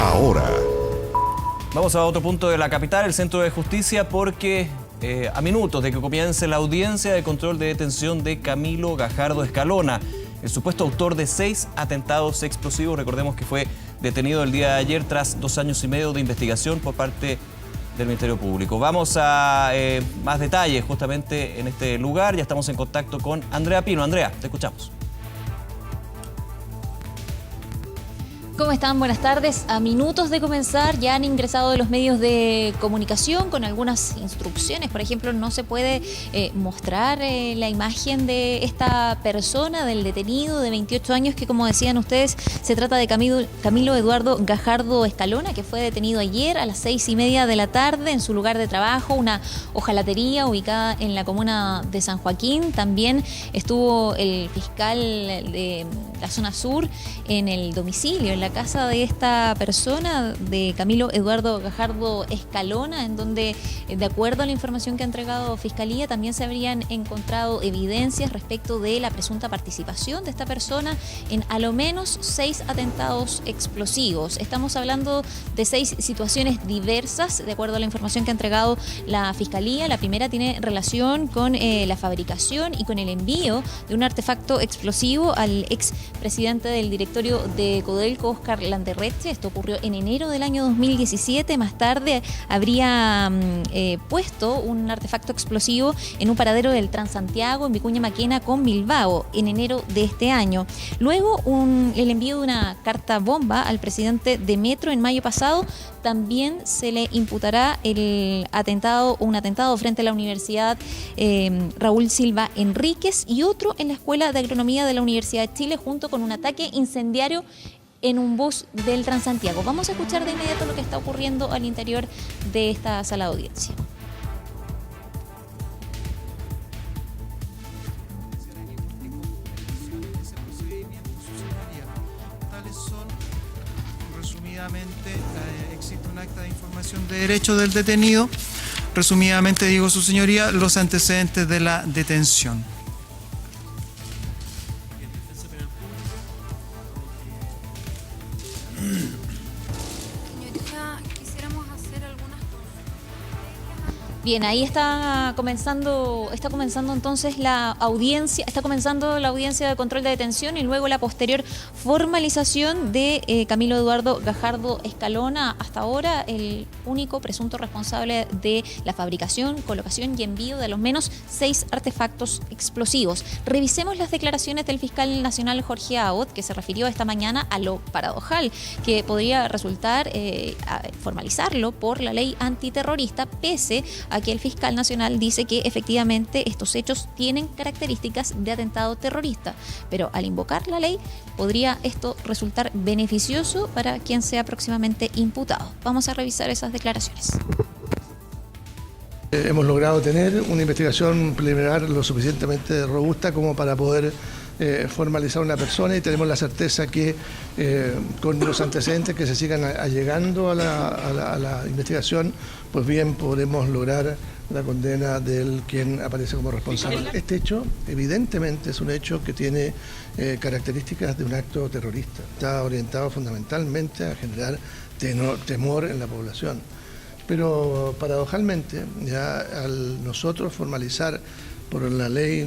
ahora. Vamos a otro punto de la capital, el Centro de Justicia, porque a minutos de que comience la audiencia de control de detención de Camilo Gajardo Escalona, el supuesto autor de 6 atentados explosivos. Recordemos que fue detenido el día de ayer tras 2 años y medio de investigación por parte del Ministerio Público. Vamos a más detalles justamente en este lugar. Ya estamos en contacto con Andrea Pino. Andrea, te escuchamos. ¿Cómo están? Buenas tardes. A minutos de comenzar ya han ingresado los medios de comunicación con algunas instrucciones. Por ejemplo, no se puede mostrar la imagen de esta persona, del detenido de 28 años, que como decían ustedes, se trata de Camilo Eduardo Gajardo Escalona, que fue detenido ayer a las 6:30 de la tarde en su lugar de trabajo, una hojalatería ubicada en la comuna de San Joaquín. También estuvo el fiscal de la zona sur en el domicilio, en la casa de esta persona, de Camilo Eduardo Gajardo Escalona, en donde, de acuerdo a la información que ha entregado Fiscalía, también se habrían encontrado evidencias respecto de la presunta participación de esta persona en a lo menos 6 atentados explosivos. Estamos hablando de 6 situaciones diversas, de acuerdo a la información que ha entregado la Fiscalía. La primera tiene relación con la fabricación y con el envío de un artefacto explosivo al expresidente del directorio de Codelco, Oscar Landerreche. Esto ocurrió en enero del año 2017. Más tarde habría puesto un artefacto explosivo en un paradero del Transantiago en Vicuña Maquena con Bilbao en enero de este año. Luego el envío de una carta bomba al presidente de Metro en mayo pasado. También se le imputará un atentado frente a la Universidad Raúl Silva Enríquez y otro en la Escuela de Agronomía de la Universidad de Chile, junto con un ataque incendiario en un bus del Transantiago. Vamos a escuchar de inmediato lo que está ocurriendo al interior de esta sala de audiencia. Resumidamente, existe un acta de información de derecho del detenido. Resumidamente, digo, su señoría, los antecedentes de la detención. Señorita, quisiéramos hacer algunas consultas. Bien, ahí está comenzando entonces la audiencia, de control de detención y luego la posterior formalización de Camilo Eduardo Gajardo Escalona, hasta ahora el único presunto responsable de la fabricación, colocación y envío de al menos 6 artefactos explosivos. Revisemos las declaraciones del fiscal nacional Jorge Aot, que se refirió esta mañana a lo paradojal que podría resultar formalizarlo por la ley antiterrorista, pese a que el fiscal nacional dice que efectivamente estos hechos tienen características de atentado terrorista, pero al invocar la ley podría esto resultar beneficioso para quien sea próximamente imputado. Vamos a revisar esas declaraciones. Hemos logrado tener una investigación preliminar lo suficientemente robusta como para poder formalizar una persona, y tenemos la certeza que con los antecedentes que se sigan allegando a la investigación, pues bien podremos lograr la condena del quien aparece como responsable. Este hecho evidentemente es un hecho que tiene características de un acto terrorista. Está orientado fundamentalmente a generar temor en la población. Pero paradojalmente, ya al nosotros formalizar por la ley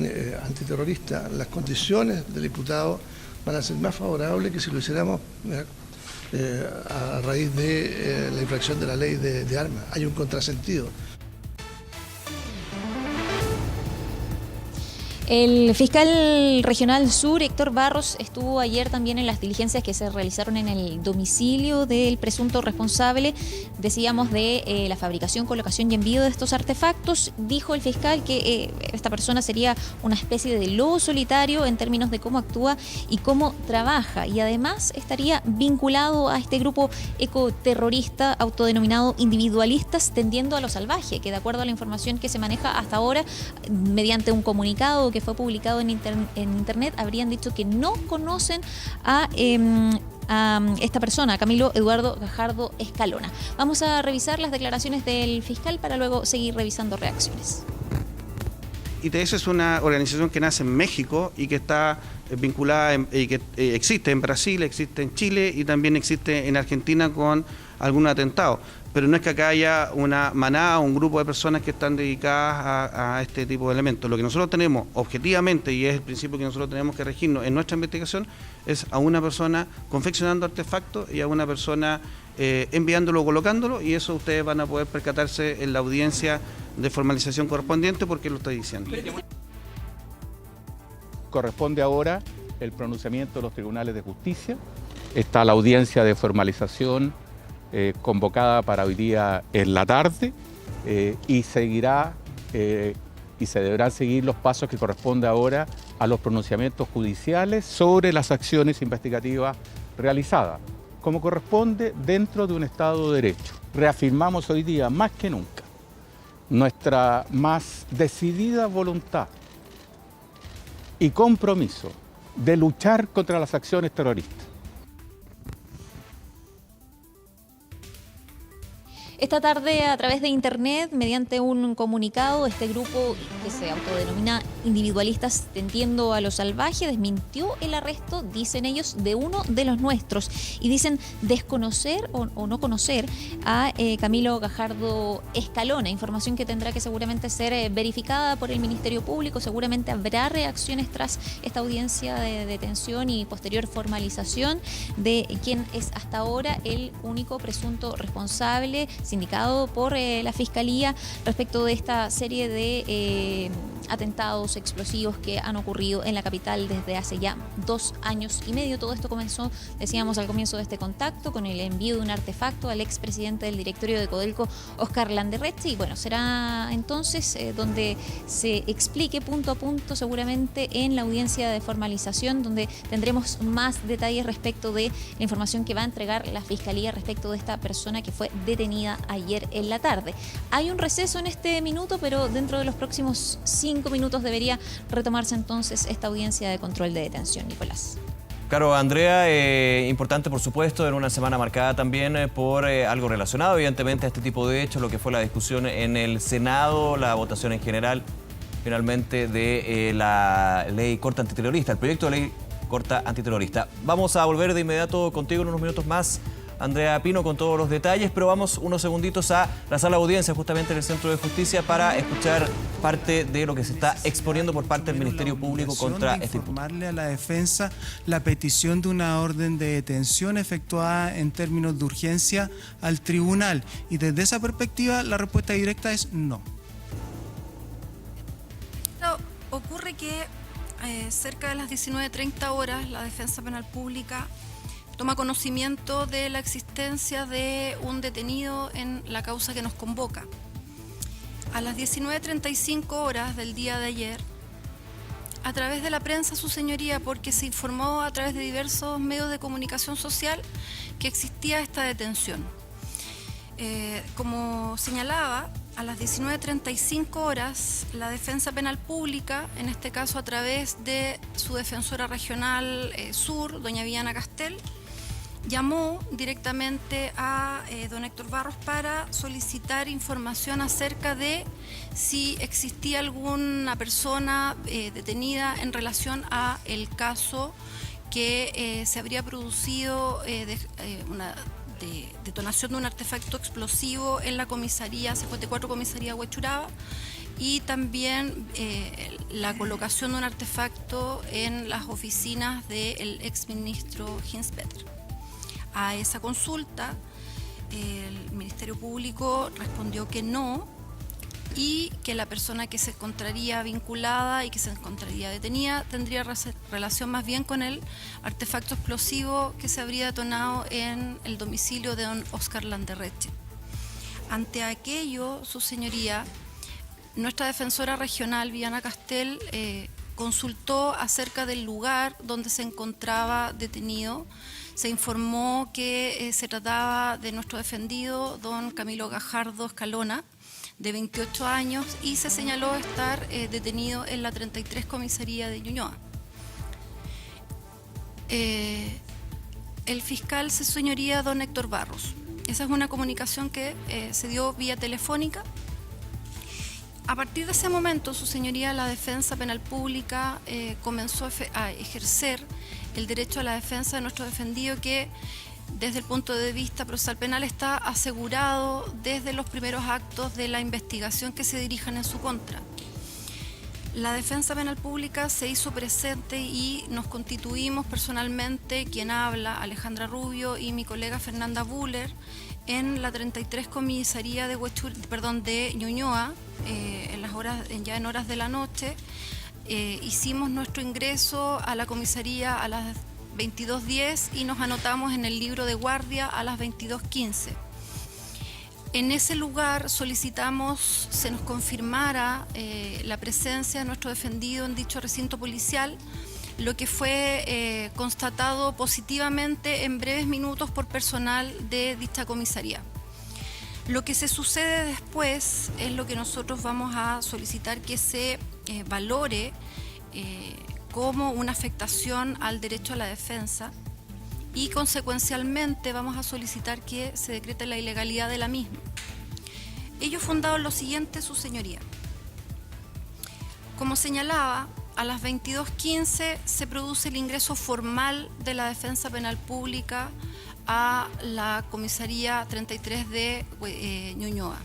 antiterrorista, las condiciones del imputado van a ser más favorables que si lo hiciéramos a raíz de la infracción de la ley de armas. Hay un contrasentido. El fiscal regional sur, Héctor Barros, estuvo ayer también en las diligencias que se realizaron en el domicilio del presunto responsable, decíamos, de la fabricación, colocación y envío de estos artefactos. Dijo el fiscal que esta persona sería una especie de lobo solitario en términos de cómo actúa y cómo trabaja, y además estaría vinculado a este grupo ecoterrorista autodenominado individualistas tendiendo a lo salvaje, que de acuerdo a la información que se maneja hasta ahora, mediante un comunicado que fue publicado en internet, habrían dicho que no conocen a esta persona, Camilo Eduardo Gajardo Escalona. Vamos a revisar las declaraciones del fiscal para luego seguir revisando reacciones. ITS es una organización que nace en México y que está vinculada y que existe en Brasil, existe en Chile y también existe en Argentina con algún atentado. Pero no es que acá haya una manada o un grupo de personas que están dedicadas a este tipo de elementos. Lo que nosotros tenemos objetivamente, y es el principio que nosotros tenemos que regirnos en nuestra investigación, es a una persona confeccionando artefactos y a una persona enviándolo o colocándolo, y eso ustedes van a poder percatarse en la audiencia de formalización correspondiente porque lo estoy diciendo. Corresponde ahora el pronunciamiento de los tribunales de justicia. Está la audiencia de formalización convocada para hoy día en la tarde y seguirá y se deberán seguir los pasos que corresponde ahora a los pronunciamientos judiciales sobre las acciones investigativas realizadas, como corresponde dentro de un Estado de Derecho. Reafirmamos hoy día más que nunca nuestra más decidida voluntad y compromiso de luchar contra las acciones terroristas. Esta tarde, a través de internet, mediante un comunicado, este grupo que se autodenomina Individualistas Tendiendo a lo Salvaje desmintió el arresto, dicen ellos, de uno de los nuestros, y dicen desconocer o no conocer a Camilo Gajardo Escalona, información que tendrá que seguramente ser verificada por el Ministerio Público. Seguramente habrá reacciones tras esta audiencia de detención y posterior formalización de quien es hasta ahora el único presunto responsable sindicado por la Fiscalía respecto de esta serie de atentados explosivos que han ocurrido en la capital desde hace ya 2 años y medio. Todo esto comenzó, decíamos al comienzo de este contacto, con el envío de un artefacto al expresidente del directorio de Codelco, Óscar Landerreche, y bueno, será entonces donde se explique punto a punto, seguramente en la audiencia de formalización, donde tendremos más detalles respecto de la información que va a entregar la Fiscalía respecto de esta persona que fue detenida ayer en la tarde. Hay un receso en este minuto, pero dentro de los próximos 5 minutos debería retomarse entonces esta audiencia de control de detención, Nicolás. Claro, Andrea, importante por supuesto, en una semana marcada también por algo relacionado evidentemente a este tipo de hechos, lo que fue la discusión en el Senado, la votación en general finalmente de la ley corta antiterrorista, el proyecto de ley corta antiterrorista. Vamos a volver de inmediato contigo en unos minutos más, Andrea Pino, con todos los detalles, pero vamos unos segunditos a la sala de audiencia justamente en el Centro de Justicia para escuchar parte de lo que se está exponiendo por parte del Ministerio Público contra este imputado. Informarle a la defensa la petición de una orden de detención efectuada en términos de urgencia al tribunal, y desde esa perspectiva la respuesta directa es no. Ocurre que cerca de las 19:30 horas la Defensa Penal Pública toma conocimiento de la existencia de un detenido en la causa que nos convoca. A las 19:35 horas del día de ayer, a través de la prensa, su señoría, porque se informó a través de diversos medios de comunicación social que existía esta detención. Como señalaba, a las 19:35 horas, la Defensa Penal Pública, en este caso a través de su defensora regional sur, doña Viviana Castel, llamó directamente a don Héctor Barros para solicitar información acerca de si existía alguna persona detenida en relación a el caso que se habría producido una detonación de un artefacto explosivo en la comisaría 54, comisaría Huechuraba, y también la colocación de un artefacto en las oficinas del exministro Hinspeter. A esa consulta, el Ministerio Público respondió que no, y que la persona que se encontraría vinculada y que se encontraría detenida tendría relación más bien con el artefacto explosivo que se habría detonado en el domicilio de don Óscar Landerreche. Ante aquello, su señoría, nuestra defensora regional, Viviana Castel, consultó acerca del lugar donde se encontraba detenido. Se informó que se trataba de nuestro defendido, don Camilo Gajardo Escalona, de 28 años, y se señaló estar detenido en la 33 comisaría de Ñuñoa. El fiscal, su señoría, don Héctor Barros. Esa es una comunicación que se dio vía telefónica. A partir de ese momento, su señoría, la defensa penal pública comenzó a ejercer el derecho a la defensa de nuestro defendido, que desde el punto de vista procesal penal está asegurado desde los primeros actos de la investigación que se dirijan en su contra. La defensa penal pública se hizo presente y nos constituimos personalmente, quien habla, Alejandra Rubio, y mi colega Fernanda Buller, en la 33 comisaría de Ñuñoa, ya en horas de la noche. Hicimos nuestro ingreso a la comisaría a las 22:10 y nos anotamos en el libro de guardia a las 22:15. En ese lugar solicitamos se nos confirmara la presencia de nuestro defendido en dicho recinto policial, lo que fue constatado positivamente en breves minutos por personal de dicha comisaría. Lo que se sucede después es lo que nosotros vamos a solicitar que se valore como una afectación al derecho a la defensa, y consecuencialmente vamos a solicitar que se decrete la ilegalidad de la misma. Ello fundado en lo siguiente, su señoría. Como señalaba, a las 22:15 se produce el ingreso formal de la defensa penal pública a la comisaría 33 de Ñuñoa.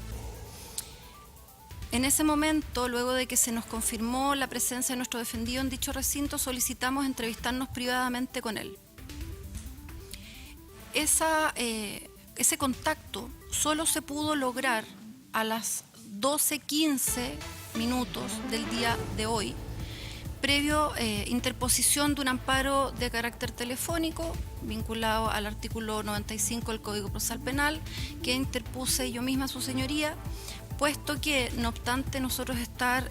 En ese momento, luego de que se nos confirmó la presencia de nuestro defendido en dicho recinto, solicitamos entrevistarnos privadamente con él. Ese contacto solo se pudo lograr a las 12:15 del día de hoy, previo interposición de un amparo de carácter telefónico vinculado al artículo 95 del Código Procesal Penal, que interpuse yo misma, su señoría, puesto que, no obstante nosotros estar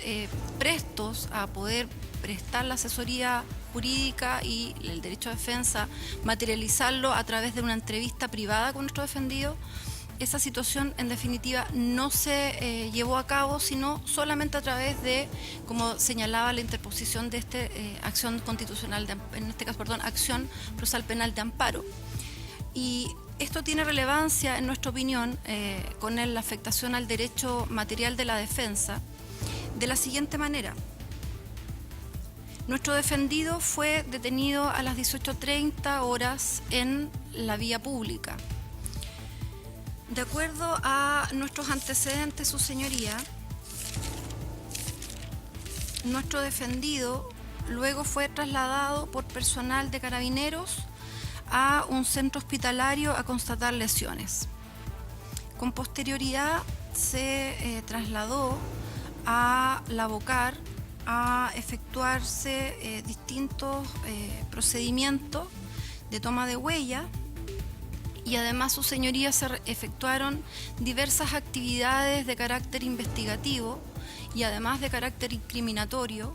prestos a poder prestar la asesoría jurídica y el derecho a defensa, materializarlo a través de una entrevista privada con nuestro defendido, esa situación en definitiva no se llevó a cabo, sino solamente a través de, como señalaba, la interposición de acción constitucional, acción procesal penal de amparo. Y esto tiene relevancia, en nuestra opinión, con la afectación al derecho material de la defensa, de la siguiente manera. Nuestro defendido fue detenido a las 18:30 horas en la vía pública. De acuerdo a nuestros antecedentes, su señoría, nuestro defendido luego fue trasladado por personal de Carabineros a un centro hospitalario a constatar lesiones. Con posterioridad se trasladó a la Bocar a efectuarse distintos procedimientos de toma de huella, y además, su señoría, se efectuaron diversas actividades de carácter investigativo y además de carácter incriminatorio,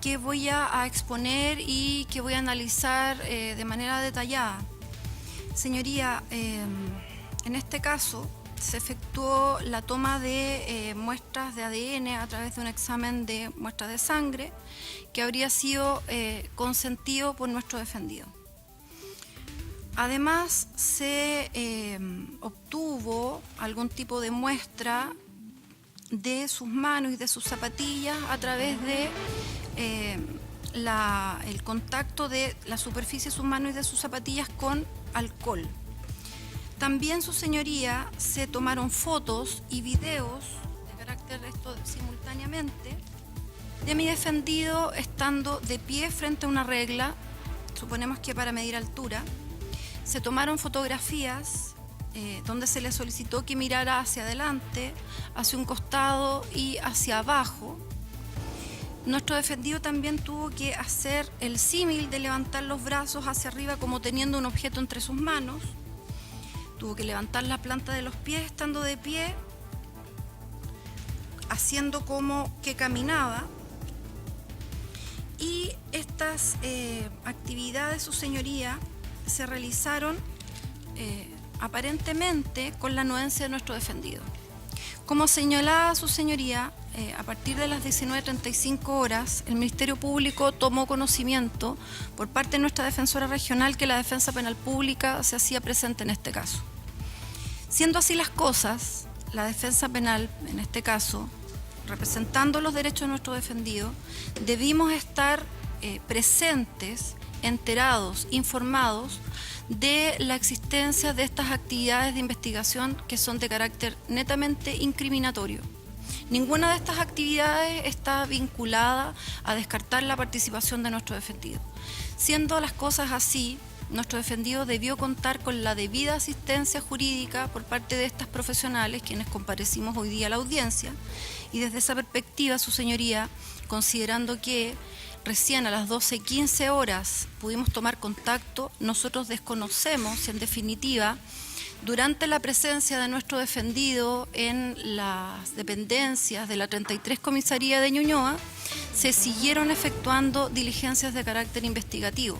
que voy a exponer y que voy a analizar de manera detallada. Señoría, en este caso se efectuó la toma de muestras de ADN a través de un examen de muestras de sangre que habría sido consentido por nuestro defendido. Además, se obtuvo algún tipo de muestra de sus manos y de sus zapatillas a través de el contacto de la superficie de sus manos y de sus zapatillas con alcohol. También, su señoría, se tomaron fotos y videos de carácter simultáneamente de mi defendido estando de pie frente a una regla, suponemos que para medir altura. Se tomaron fotografías donde se le solicitó que mirara hacia adelante, hacia un costado y hacia abajo. Nuestro defendido también tuvo que hacer el símil de levantar los brazos hacia arriba como teniendo un objeto entre sus manos. Tuvo que levantar la planta de los pies estando de pie, haciendo como que caminaba. Y estas actividades, su señoría, se realizaron aparentemente con la anuencia de nuestro defendido. Como señalaba su señoría, a partir de las 19:35 horas, el Ministerio Público tomó conocimiento por parte de nuestra defensora regional que la defensa penal pública se hacía presente en este caso. Siendo así las cosas, la defensa penal, en este caso, representando los derechos de nuestro defendido, debimos estar presentes, enterados, informados de la existencia de estas actividades de investigación que son de carácter netamente incriminatorio. Ninguna de estas actividades está vinculada a descartar la participación de nuestro defendido. Siendo las cosas así, nuestro defendido debió contar con la debida asistencia jurídica por parte de estas profesionales, quienes comparecimos hoy día a la audiencia, y desde esa perspectiva, su señoría, considerando que recién a las 12:15 horas pudimos tomar contacto, nosotros desconocemos si en definitiva, durante la presencia de nuestro defendido en las dependencias de la 33 Comisaría de Ñuñoa, se siguieron efectuando diligencias de carácter investigativo.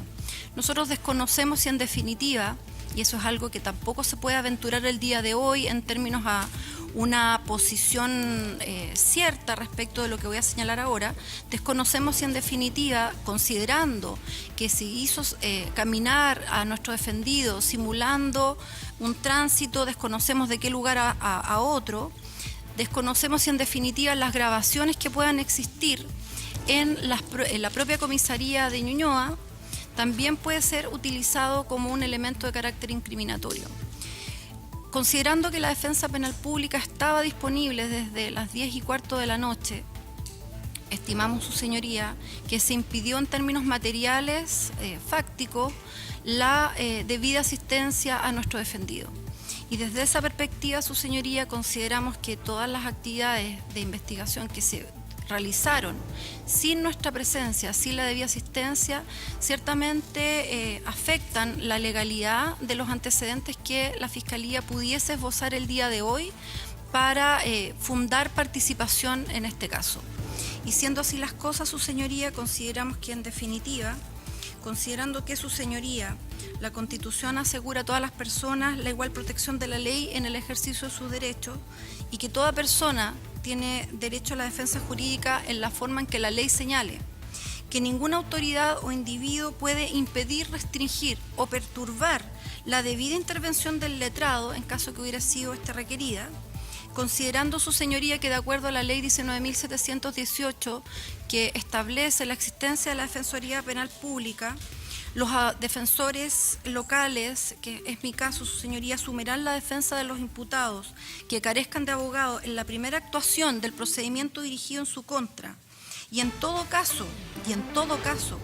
Nosotros desconocemos si en definitiva, y eso es algo que tampoco se puede aventurar el día de hoy en términos a una posición cierta respecto de lo que voy a señalar ahora, desconocemos si en definitiva, considerando que se hizo caminar a nuestro defendido simulando un tránsito, desconocemos de qué lugar a otro, desconocemos si en definitiva las grabaciones que puedan existir en la propia comisaría de Ñuñoa también puede ser utilizado como un elemento de carácter incriminatorio. Considerando que la defensa penal pública estaba disponible desde las 10:15 de la noche, estimamos, su señoría, que se impidió en términos materiales, fácticos, la debida asistencia a nuestro defendido. Y desde esa perspectiva, su señoría, consideramos que todas las actividades de investigación que se realizaron sin nuestra presencia, sin la debida asistencia, ciertamente afectan la legalidad de los antecedentes que la Fiscalía pudiese esbozar el día de hoy para fundar participación en este caso. Y siendo así las cosas, su señoría, consideramos que en definitiva, considerando que su señoría, la Constitución asegura a todas las personas la igual protección de la ley en el ejercicio de sus derechos y que toda persona tiene derecho a la defensa jurídica en la forma en que la ley señale, que ninguna autoridad o individuo puede impedir, restringir o perturbar la debida intervención del letrado en caso que hubiera sido requerida, considerando, su señoría, que de acuerdo a la ley 19.718, que establece la existencia de la Defensoría Penal Pública, los defensores locales, que es mi caso, su señoría, asumirán la defensa de los imputados que carezcan de abogado en la primera actuación del procedimiento dirigido en su contra y en todo caso,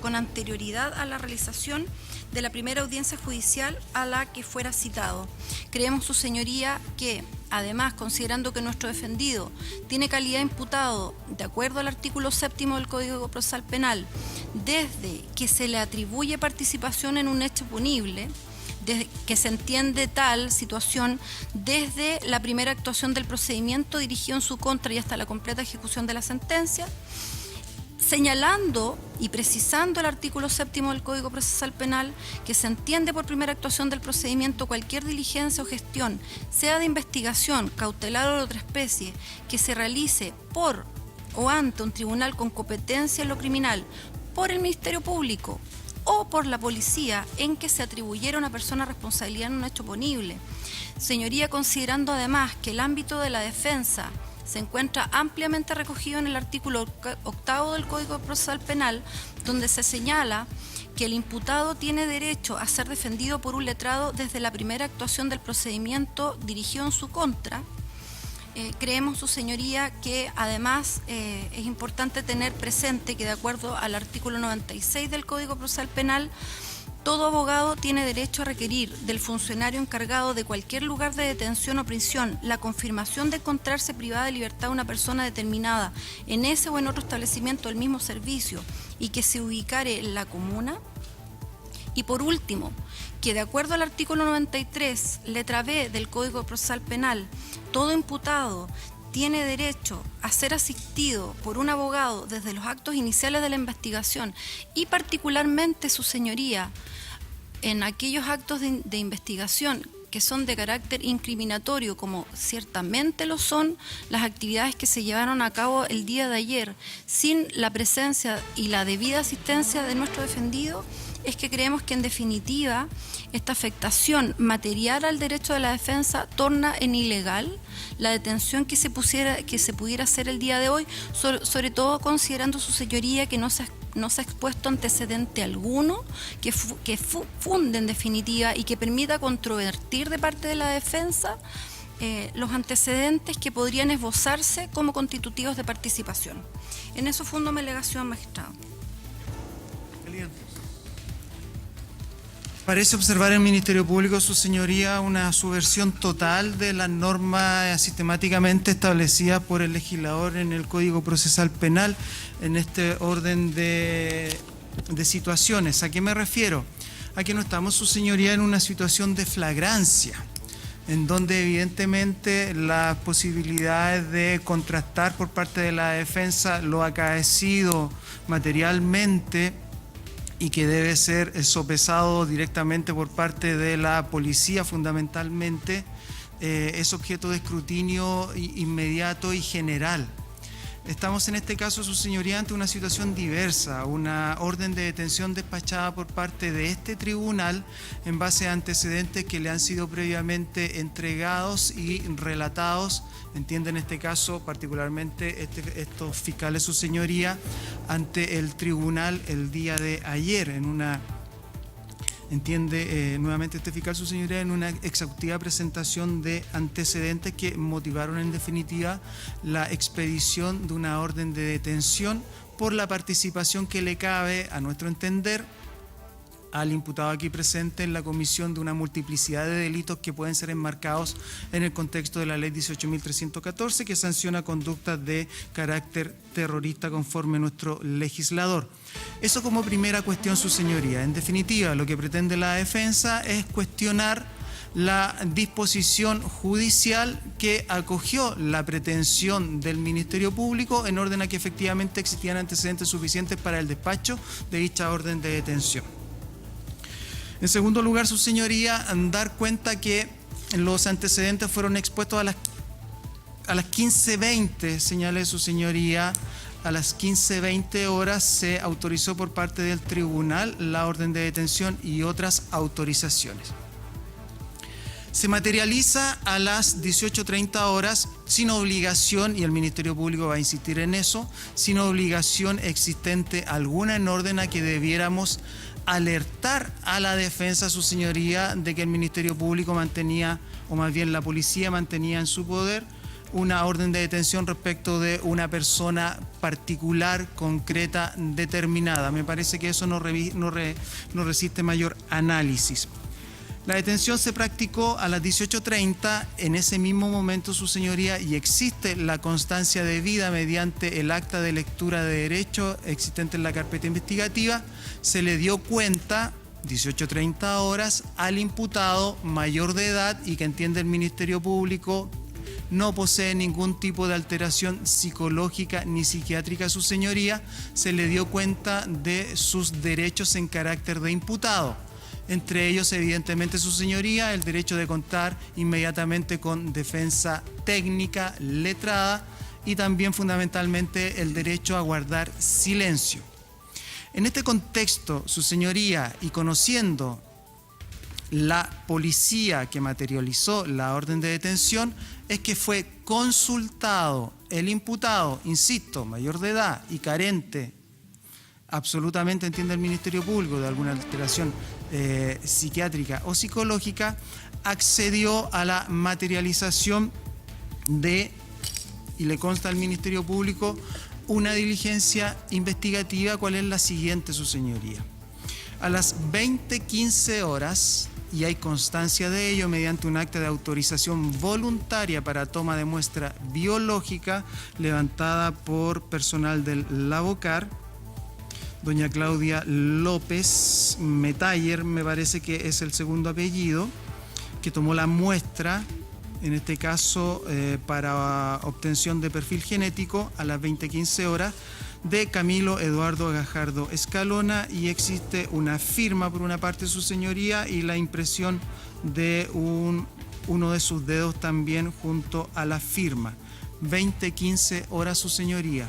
con anterioridad a la realización de la primera audiencia judicial a la que fuera citado. Creemos, su señoría, que además, considerando que nuestro defendido tiene calidad de imputado de acuerdo al artículo 7º del Código Procesal Penal, desde que se le atribuye participación en un hecho punible, desde que se entiende tal situación desde la primera actuación del procedimiento dirigido en su contra y hasta la completa ejecución de la sentencia, señalando y precisando el artículo 7º del Código Procesal Penal, que se entiende por primera actuación del procedimiento cualquier diligencia o gestión, sea de investigación, cautelar o de otra especie, que se realice por o ante un tribunal con competencia en lo criminal, por el Ministerio Público o por la policía en que se atribuyera a una persona responsabilidad en un hecho punible. Señoría, considerando además que el ámbito de la defensa se encuentra ampliamente recogido en el artículo 8º del Código Procesal Penal, donde se señala que el imputado tiene derecho a ser defendido por un letrado desde la primera actuación del procedimiento dirigido en su contra. Creemos, su señoría, que además es importante tener presente que de acuerdo al artículo 96 del Código Procesal Penal, todo abogado tiene derecho a requerir del funcionario encargado de cualquier lugar de detención o prisión la confirmación de encontrarse privada de libertad una persona determinada en ese o en otro establecimiento del mismo servicio y que se ubicare en la comuna. Y por último, que de acuerdo al artículo 93, letra B del Código Procesal Penal, todo imputado tiene derecho a ser asistido por un abogado desde los actos iniciales de la investigación y particularmente, su señoría, en aquellos actos de investigación que son de carácter incriminatorio, como ciertamente lo son las actividades que se llevaron a cabo el día de ayer, sin la presencia y la debida asistencia de nuestro defendido, es que creemos que en definitiva esta afectación material al derecho de la defensa torna en ilegal la detención que se pudiera hacer el día de hoy, sobre todo considerando su señoría que no se ha expuesto antecedente alguno que funde en definitiva y que permita controvertir de parte de la defensa los antecedentes que podrían esbozarse como constitutivos de participación. En eso fundo mi alegación, magistrado. Parece observar el Ministerio Público, su señoría, una subversión total de las normas sistemáticamente establecidas por el legislador en el Código Procesal Penal en este orden de situaciones. ¿A qué me refiero? A que no estamos, su señoría, en una situación de flagrancia, en donde evidentemente las posibilidades de contrastar por parte de la defensa lo acaecido materialmente y que debe ser sopesado directamente por parte de la policía fundamentalmente, es objeto de escrutinio inmediato y general. Estamos en este caso, su señoría, ante una situación diversa, una orden de detención despachada por parte de este tribunal en base a antecedentes que le han sido previamente entregados y relatados, entiende en este caso particularmente estos fiscales, su señoría, ante el tribunal el día de ayer en una... Entiende nuevamente este fiscal, su señoría, en una exhaustiva presentación de antecedentes que motivaron en definitiva la expedición de una orden de detención por la participación que le cabe, a nuestro entender, al imputado aquí presente en la comisión de una multiplicidad de delitos que pueden ser enmarcados en el contexto de la ley 18.314 que sanciona conductas de carácter terrorista conforme nuestro legislador. Eso como primera cuestión, su señoría. En definitiva, lo que pretende la defensa es cuestionar la disposición judicial que acogió la pretensión del Ministerio Público en orden a que efectivamente existían antecedentes suficientes para el despacho de dicha orden de detención. En segundo lugar, su señoría, dar cuenta que los antecedentes fueron expuestos a las 15:20, señale su señoría, a las 15:20 horas se autorizó por parte del tribunal la orden de detención y otras autorizaciones. Se materializa a las 18:30 horas sin obligación, y el Ministerio Público va a insistir en eso, sin obligación existente alguna en orden a que debiéramos alertar a la defensa, su señoría, de que el Ministerio Público mantenía, o más bien la policía mantenía en su poder, una orden de detención respecto de una persona particular, concreta, determinada. Me parece que eso no resiste mayor análisis. La detención se practicó a las 18:30, en ese mismo momento, su señoría, y existe la constancia debida mediante el acta de lectura de derecho existente en la carpeta investigativa, se le dio cuenta, 18:30 horas, al imputado mayor de edad y que entiende el Ministerio Público no posee ningún tipo de alteración psicológica ni psiquiátrica, su señoría, se le dio cuenta de sus derechos en carácter de imputado. Entre ellos, evidentemente, su señoría, el derecho de contar inmediatamente con defensa técnica, letrada, y también fundamentalmente el derecho a guardar silencio. En este contexto, su señoría, y conociendo la policía que materializó la orden de detención, es que fue consultado el imputado, insisto, mayor de edad y carente, absolutamente, entiende el Ministerio Público, de alguna alteración psiquiátrica o psicológica, accedió a la materialización de, y le consta al Ministerio Público, una diligencia investigativa, cual es la siguiente, su señoría. A las 20:15 horas, y hay constancia de ello mediante un acta de autorización voluntaria para toma de muestra biológica levantada por personal del Lavocar, doña Claudia López Metayer, me parece que es el segundo apellido, que tomó la muestra, en este caso para obtención de perfil genético, a las 20:15 horas, de Camilo Eduardo Gajardo Escalona, y existe una firma por una parte, su señoría, y la impresión de uno de sus dedos también junto a la firma. 20:15 horas, su señoría.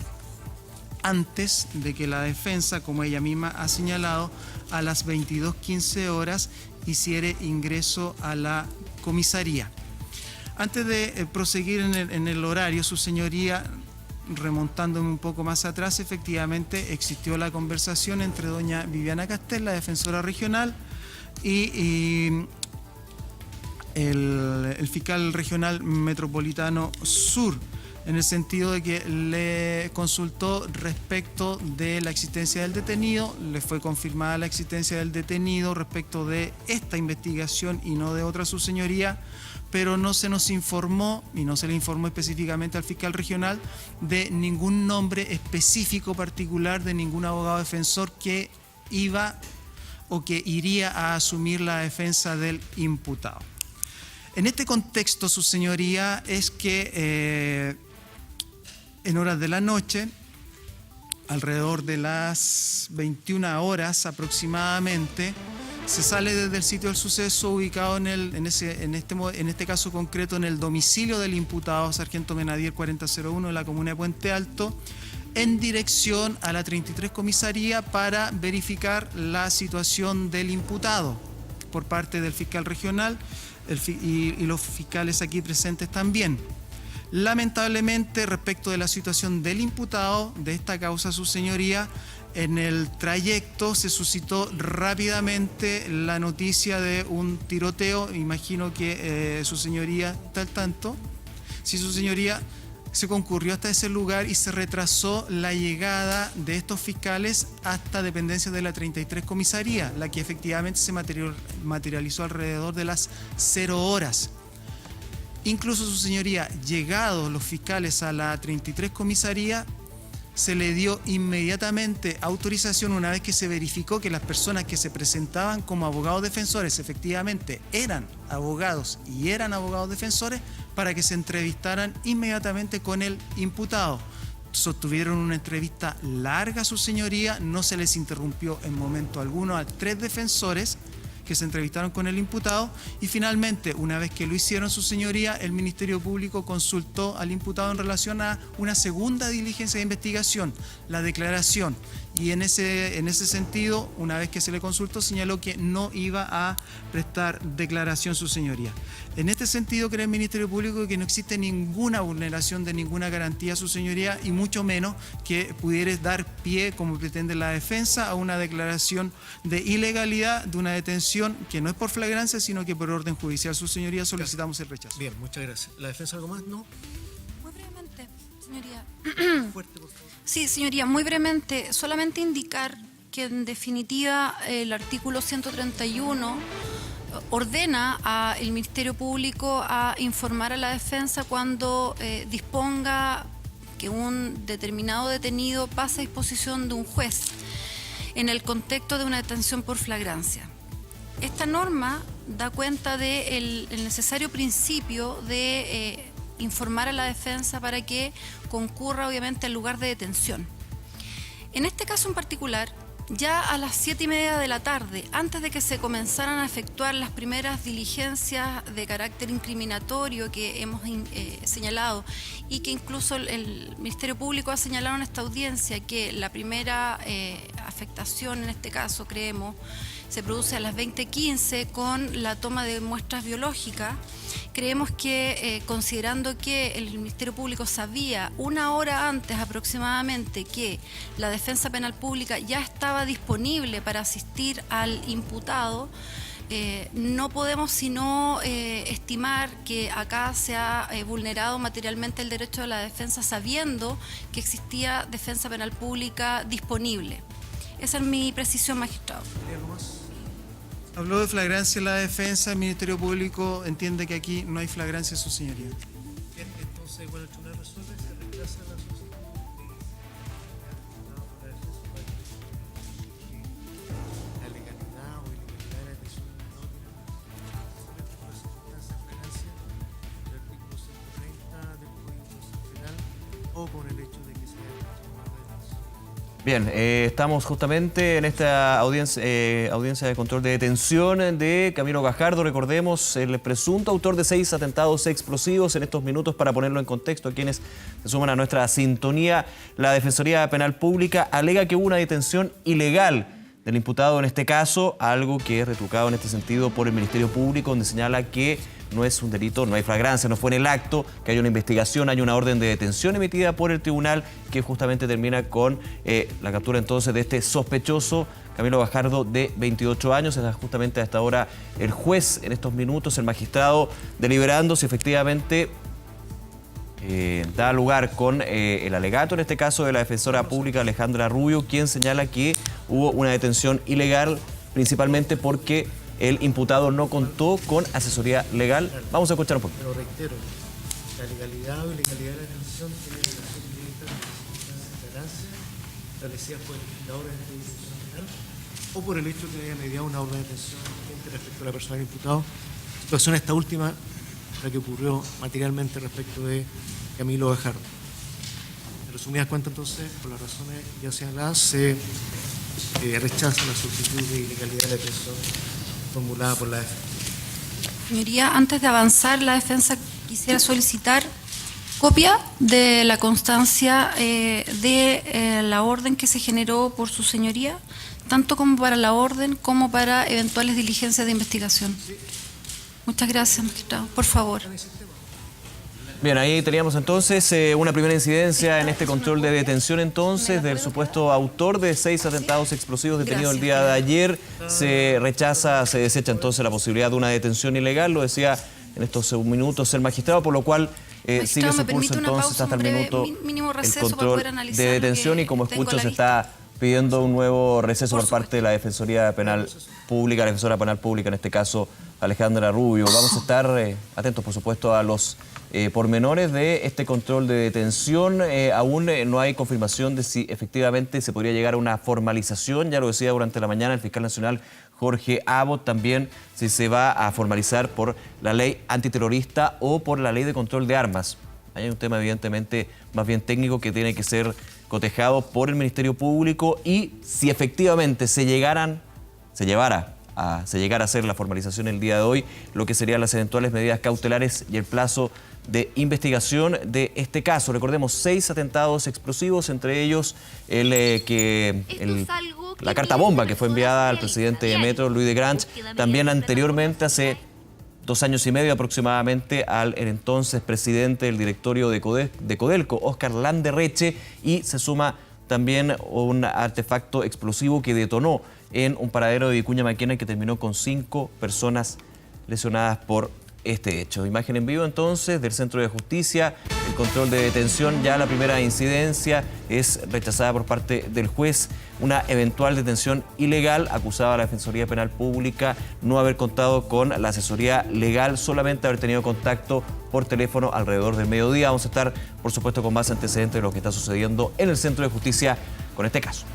antes de que la defensa, como ella misma ha señalado, a las 22:15 horas hiciere ingreso a la comisaría. Antes de proseguir en el horario, su señoría, remontándome un poco más atrás, efectivamente existió la conversación entre doña Viviana Castel, la defensora regional, y el fiscal regional metropolitano sur, en el sentido de que le consultó respecto de la existencia del detenido, le fue confirmada la existencia del detenido respecto de esta investigación y no de otra, su señoría, pero no se nos informó, y no se le informó específicamente al fiscal regional, de ningún nombre específico particular de ningún abogado defensor que iba o que iría a asumir la defensa del imputado. En este contexto, su señoría, es que en horas de la noche, alrededor de las 21 horas aproximadamente, se sale desde el sitio del suceso ubicado en este caso concreto en el domicilio del imputado, Sargento Menadier 4001 de la comuna de Puente Alto, en dirección a la 33 comisaría para verificar la situación del imputado por parte del fiscal regional y los fiscales aquí presentes también. Lamentablemente, respecto de la situación del imputado de esta causa, su señoría, en el trayecto se suscitó rápidamente la noticia de un tiroteo. Imagino que su señoría está al tanto. Sí, su señoría, se concurrió hasta ese lugar y se retrasó la llegada de estos fiscales hasta dependencias de la 33 comisaría, la que efectivamente se materializó alrededor de las 0 horas. Incluso, su señoría, llegados los fiscales a la 33 comisaría, se le dio inmediatamente autorización, una vez que se verificó que las personas que se presentaban como abogados defensores efectivamente eran abogados y eran abogados defensores, para que se entrevistaran inmediatamente con el imputado. Sostuvieron una entrevista larga, su señoría, no se les interrumpió en momento alguno a 3 defensores que se entrevistaron con el imputado, y finalmente, una vez que lo hicieron, su señoría, el Ministerio Público consultó al imputado en relación a una segunda diligencia de investigación, la declaración, y en ese sentido, una vez que se le consultó, señaló que no iba a prestar declaración, su señoría. En este sentido, cree el Ministerio Público que no existe ninguna vulneración de ninguna garantía, su señoría, y mucho menos que pudiera dar pie, como pretende la defensa, a una declaración de ilegalidad de una detención que no es por flagrancia, sino que por orden judicial. Su señoría, solicitamos el rechazo. Bien, muchas gracias. ¿La defensa algo más? ¿No? Muy brevemente, señoría. Fuerte, por favor. Sí, señoría, muy brevemente, solamente indicar que en definitiva el artículo 131 ordena al Ministerio Público a informar a la defensa cuando disponga que un determinado detenido pase a disposición de un juez en el contexto de una detención por flagrancia. Esta norma da cuenta del necesario principio de informar a la defensa para que concurra obviamente al lugar de detención. En este caso en particular, ya a las 7:30 de la tarde, antes de que se comenzaran a efectuar las primeras diligencias de carácter incriminatorio que hemos señalado, y que incluso el Ministerio Público ha señalado en esta audiencia que la primera afectación, en este caso creemos, se produce a las 20:15 con la toma de muestras biológicas. Creemos que, considerando que el Ministerio Público sabía 1 hora antes aproximadamente que la Defensa Penal Pública ya estaba disponible para asistir al imputado, no podemos sino estimar que acá se ha vulnerado materialmente el derecho de la defensa, sabiendo que existía Defensa Penal Pública disponible. Esa es mi precisión, magistrado. Habló de flagrancia la defensa, el Ministerio Público entiende que aquí no hay flagrancia, su señoría. Bien, entonces, bueno, el tribunal resuelve, se rechaza la solicitud de la defensa para que la legalidad o ilegalidad de la detención no tiene solamente por la circunstancia de flagrancia del artículo 130 del Código Procesal Penal o con el hecho de que se haya tomado la detención. Bien, estamos justamente en esta audiencia de control de detención de Camilo Gajardo. Recordemos, el presunto autor de 6 atentados explosivos. En estos minutos, para ponerlo en contexto a quienes se suman a nuestra sintonía, la Defensoría Penal Pública alega que hubo una detención ilegal del imputado en este caso, algo que es retrucado en este sentido por el Ministerio Público, donde señala que no es un delito, no hay flagrancia, no fue en el acto, que hay una investigación, hay una orden de detención emitida por el tribunal que justamente termina con la captura entonces de este sospechoso, Camilo Gajardo, de 28 años. Es justamente hasta ahora el juez, en estos minutos, el magistrado, deliberando si efectivamente da lugar con el alegato, en este caso de la defensora pública Alejandra Rubio, quien señala que hubo una detención ilegal, principalmente porque el imputado no contó con asesoría legal. Vamos a escuchar un poco. Pero reitero, la legalidad o ilegalidad de la detención tiene relación directa con las circunstancias de flagrancia establecidas por el legislador en esta disposición penal o por el hecho que haya mediado una orden de detención respecto a la persona del imputado. Situación esta última, la que ocurrió materialmente respecto de Camilo Gajardo. En resumidas cuentas, entonces, por las razones ya señaladas, se rechaza la solicitud de ilegalidad de la detención formulada por la defensa. Señoría, antes de avanzar, la defensa quisiera solicitar copia de la constancia de la orden que se generó por su señoría, tanto como para la orden como para eventuales diligencias de investigación. Muchas gracias, magistrado. Por favor. Bien, ahí teníamos entonces una primera incidencia en este control de detención entonces del supuesto autor de 6 atentados explosivos detenido el día de ayer. Se rechaza, se desecha entonces la posibilidad de una detención ilegal, lo decía en estos minutos el magistrado, por lo cual sigue su curso entonces hasta el minuto el control de detención y como escucho se está pidiendo un nuevo receso por parte de la Defensoría Penal Pública, la Defensora Penal Pública, en este caso Alejandra Rubio. Vamos a estar atentos, por supuesto, a los pormenores de este control de detención. Aún no hay confirmación de si efectivamente se podría llegar a una formalización. Ya lo decía durante la mañana el fiscal nacional Jorge Abbott, también si se va a formalizar por la ley antiterrorista o por la ley de control de armas. Hay un tema evidentemente más bien técnico que tiene que ser cotejado por el Ministerio Público y si efectivamente se llegara a hacer la formalización el día de hoy, lo que serían las eventuales medidas cautelares y el plazo de investigación de este caso. Recordemos 6 atentados explosivos, entre ellos la carta bomba que fue enviada al presidente de Metro, Luis de Grange, también anteriormente hace 2 años y medio aproximadamente al entonces presidente del directorio de Codelco, Óscar Landerreche, y se suma también un artefacto explosivo que detonó en un paradero de Vicuña Maquena y que terminó con 5 personas lesionadas por este hecho. Imagen en vivo entonces del Centro de Justicia, el control de detención, ya la primera incidencia es rechazada por parte del juez, una eventual detención ilegal, acusaba a la Defensoría Penal Pública no haber contado con la asesoría legal, solamente haber tenido contacto por teléfono alrededor del mediodía. Vamos a estar, por supuesto, con más antecedentes de lo que está sucediendo en el Centro de Justicia con este caso.